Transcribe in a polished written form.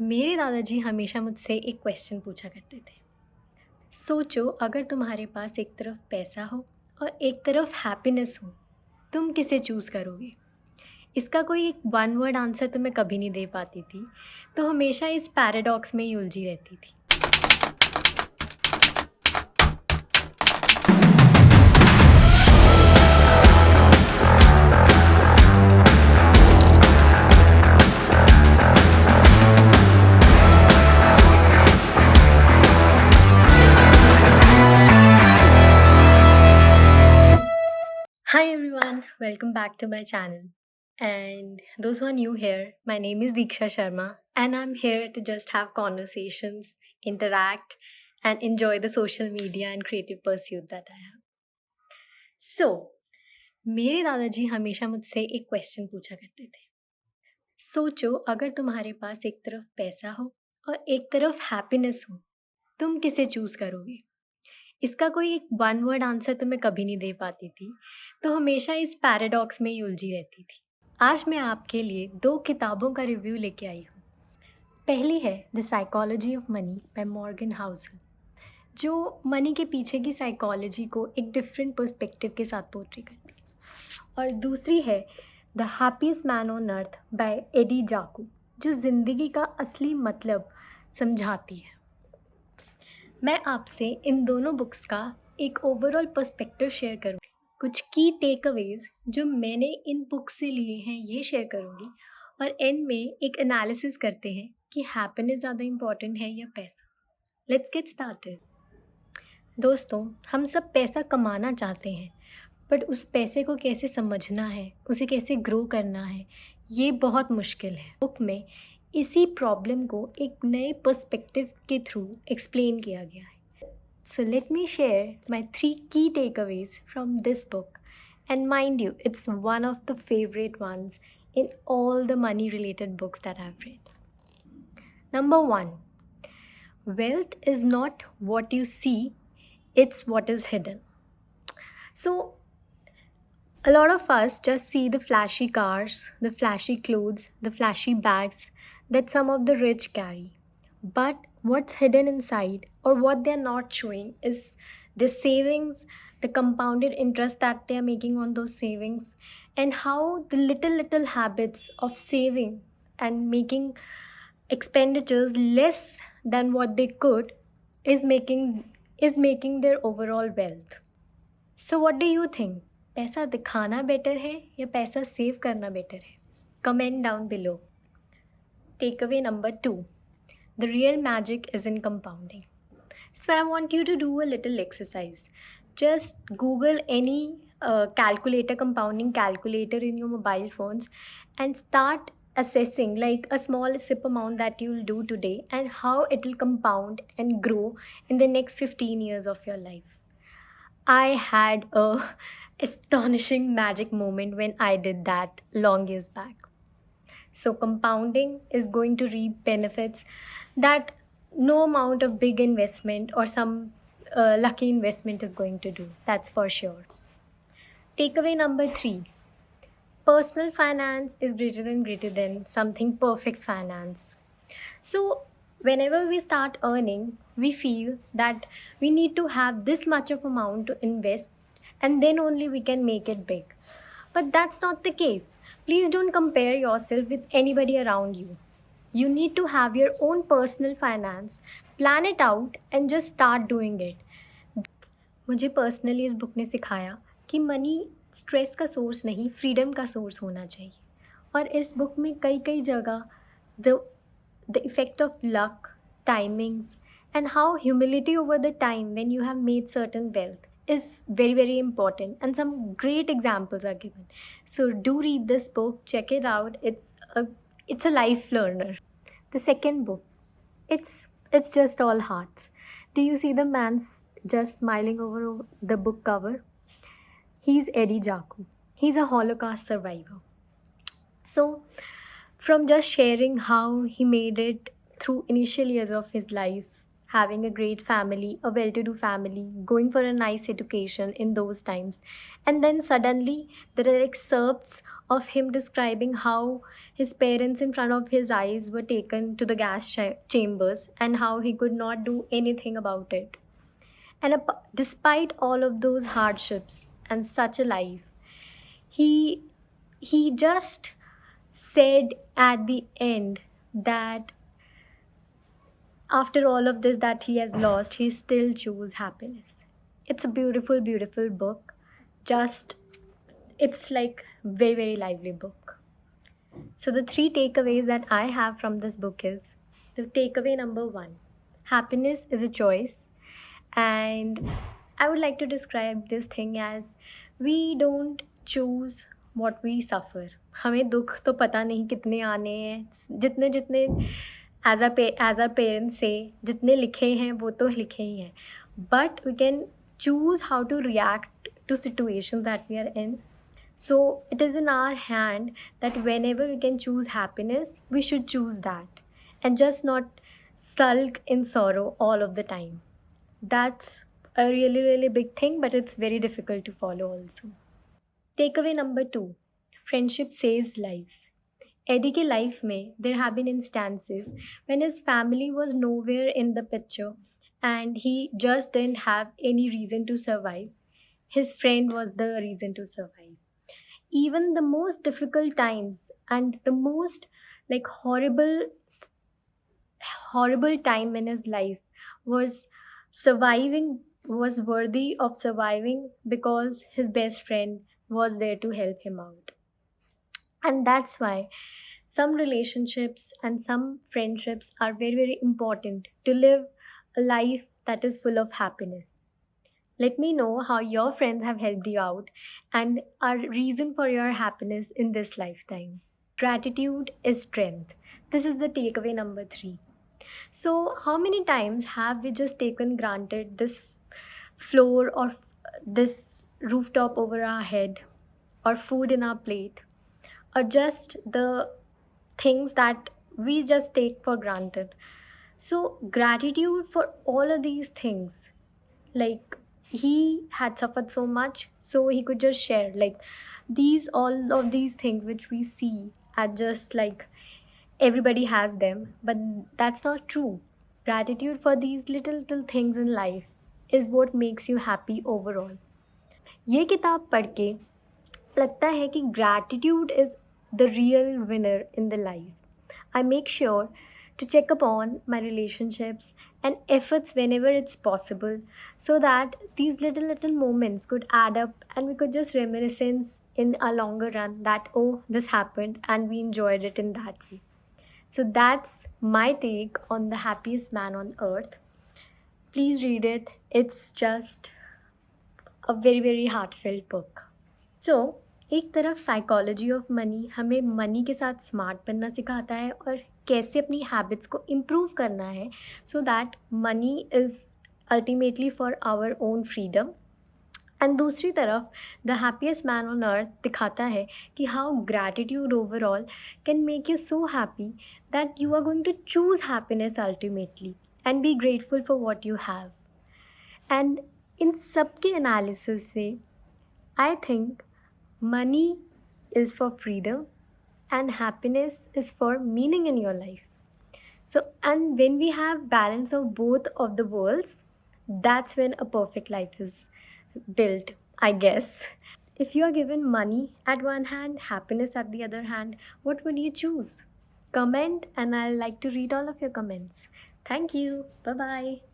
मेरे दादाजी हमेशा मुझसे एक क्वेश्चन पूछा करते थे। सोचो अगर तुम्हारे पास एक तरफ पैसा हो और एक तरफ हैप्पीनेस हो, तुम किसे चूज़ करोगे? इसका कोई एक वन वर्ड आंसर तो मैं कभी नहीं दे पाती थी, तो हमेशा इस पैराडॉक्स में ही उलझी रहती थी। Hi everyone, welcome back to my channel. And those who are new here, my name is Deeksha Sharma, and I'm here to just have conversations, interact, and enjoy the social media and creative pursuit that I have. So, मेरे दादाजी हमेशा मुझसे एक question पूछा करते थे। सोचो अगर तुम्हारे पास एक तरफ पैसा हो और एक तरफ हैप्पीनेस हो, तुम किसे चूज़ करोगे? इसका कोई एक वन वर्ड आंसर तो मैं कभी नहीं दे पाती थी, तो हमेशा इस पैराडॉक्स में ही उलझी रहती थी। आज मैं आपके लिए 2 किताबों का रिव्यू लेके आई हूँ। पहली है the psychology of money by Morgan Housel, जो मनी के पीछे की साइकोलॉजी को एक डिफरेंट पर्सपेक्टिव के साथ पोर्ट्रे करती है। और दूसरी है the happiest man on earth by Eddie Jaku, जो ज़िंदगी का असली मतलब समझाती है। मैं आपसे इन दोनों बुक्स का एक ओवरऑल पर्सपेक्टिव शेयर करूँगी। कुछ की टेकअवेज़ जो मैंने इन बुक से लिए हैं ये शेयर करूँगी, और एंड में एक एनालिसिस करते हैं कि हैप्पीनेस ज़्यादा इम्पॉर्टेंट है या पैसा। Let's get started. दोस्तों, हम सब पैसा कमाना चाहते हैं, बट उस पैसे को कैसे समझना है, उसे कैसे ग्रो करना है, ये बहुत मुश्किल है। बुक में इसी प्रॉब्लम को एक नए पर्सपेक्टिव के थ्रू एक्सप्लेन किया गया है। So let me share my 3 key takeaways from this book. And mind you, it's one of the favorite ones in all the money related books that I've read. Number 1, wealth is not what you see, it's what is hidden. So, a lot of us just see the flashy cars, the flashy clothes, the flashy bags that some of the rich carry. But what's hidden inside, or what they're not showing, is the savings, the compounded interest that they're making on those savings, and how the little habits of saving and making expenditures less than what they could is making their overall wealth. So what do you think? पैसा दिखाना better है या पैसा save करना better है? Comment down below. Takeaway number 2, the real magic is in compounding. So I want you to do a little exercise. Just Google any calculator, compounding calculator in your mobile phones, and start assessing like a small sip amount that you'll do today and how it will compound and grow in the next 15 years of your life. I had a astonishing magic moment when I did that long years back. So compounding is going to reap benefits that no amount of big investment or some lucky investment is going to do. That's for sure. Takeaway number 3, personal finance is greater than something perfect finance. So, whenever we start earning, we feel that we need to have this much of amount to invest, and then only we can make it big. But that's not the case. Please don't compare yourself with anybody around you. You need to have your own personal finance, plan it out, and just start doing it. मुझे personally इस book ने सिखाया कि money stress का source नहीं, freedom का source होना चाहिए। और इस बुक में कई कई जगह the effect of luck, timings, and how humility over the time when you have made certain wealth is very important, and some great examples are given. So do read this book, check it out. It's a life learner. The second book, it's just all hearts. Do you see the man just smiling over the book cover? He's Eddie Jaku. He's a Holocaust survivor. So, from just sharing how he made it through initial years of his life, having a great family, a well to do family, going for a nice education in those times. And then suddenly there are excerpts of him describing how his parents in front of his eyes were taken to the chambers and how he could not do anything about it. And despite all of those hardships and such a life, he he just said at the end that after all of this that he has lost, he still choose happiness. It's a beautiful, beautiful book. Just it's like very, very lively book. So the three takeaways that I have from this book is the takeaway number one: happiness is a choice, and I would like to describe this thing as we don't choose what we suffer. हमें दुख तो पता नहीं कितने आने हैं, जितने जितने एज अ पेरेंट्स से जितने लिखे हैं वो तो लिखे ही हैं, but we can choose how to react to situation that we are in. So it is in our hand that whenever we can choose happiness, we should choose that and just not sulk in sorrow all of the time. That's a really, really big thing, but it's very difficult to follow also. Takeaway number two: friendship saves lives. Eddie के life में there have been instances when his family was nowhere in the picture and he just didn't have any reason to survive. His friend was the reason to survive. Even the most difficult times and the most like horrible time in his life was surviving was worthy of surviving because his best friend was there to help him out. And that's why some relationships and some friendships are very, very important to live a life that is full of happiness. Let me know how your friends have helped you out and are reason for your happiness in this lifetime. Gratitude is strength. This is the takeaway number three. So, how many times have we just taken granted this floor or this rooftop over our head or food in our plate or just the things that we just take for granted? So, gratitude for all of these things, like he had suffered so much so he could just share like these all of these things which we see are just like everybody has them, but that's not true. Gratitude for these little little things in life is what makes you happy overall. ये किताब पढ़ के लगता है कि gratitude is the real winner in the life. I make sure to check upon my relationships and efforts whenever it's possible so that these little little moments could add up and we could just reminiscence in a longer run that oh this happened and we enjoyed it in that way. So that's my take on The Happiest Man on Earth. Please read it. It's just a very, very heartfelt book. So, एक तरफ psychology of money हमें money के साथ smart बनना सिखाता है और कैसे अपनी हैबिट्स को इम्प्रूव करना है so that money is ultimately for our own freedom. And दूसरी तरफ the happiest man on earth दिखाता है कि how gratitude overall can make you so happy that you are going to choose happiness ultimately and be grateful for what you have. And इन सब के analysis से I think money is for freedom and happiness is for meaning in your life. So, and when we have balance of both of the worlds, that's when a perfect life is built, I guess. If you are given money at one hand, happiness at the other hand, what would you choose? Comment and I'll like to read all of your comments. Thank you. Bye bye.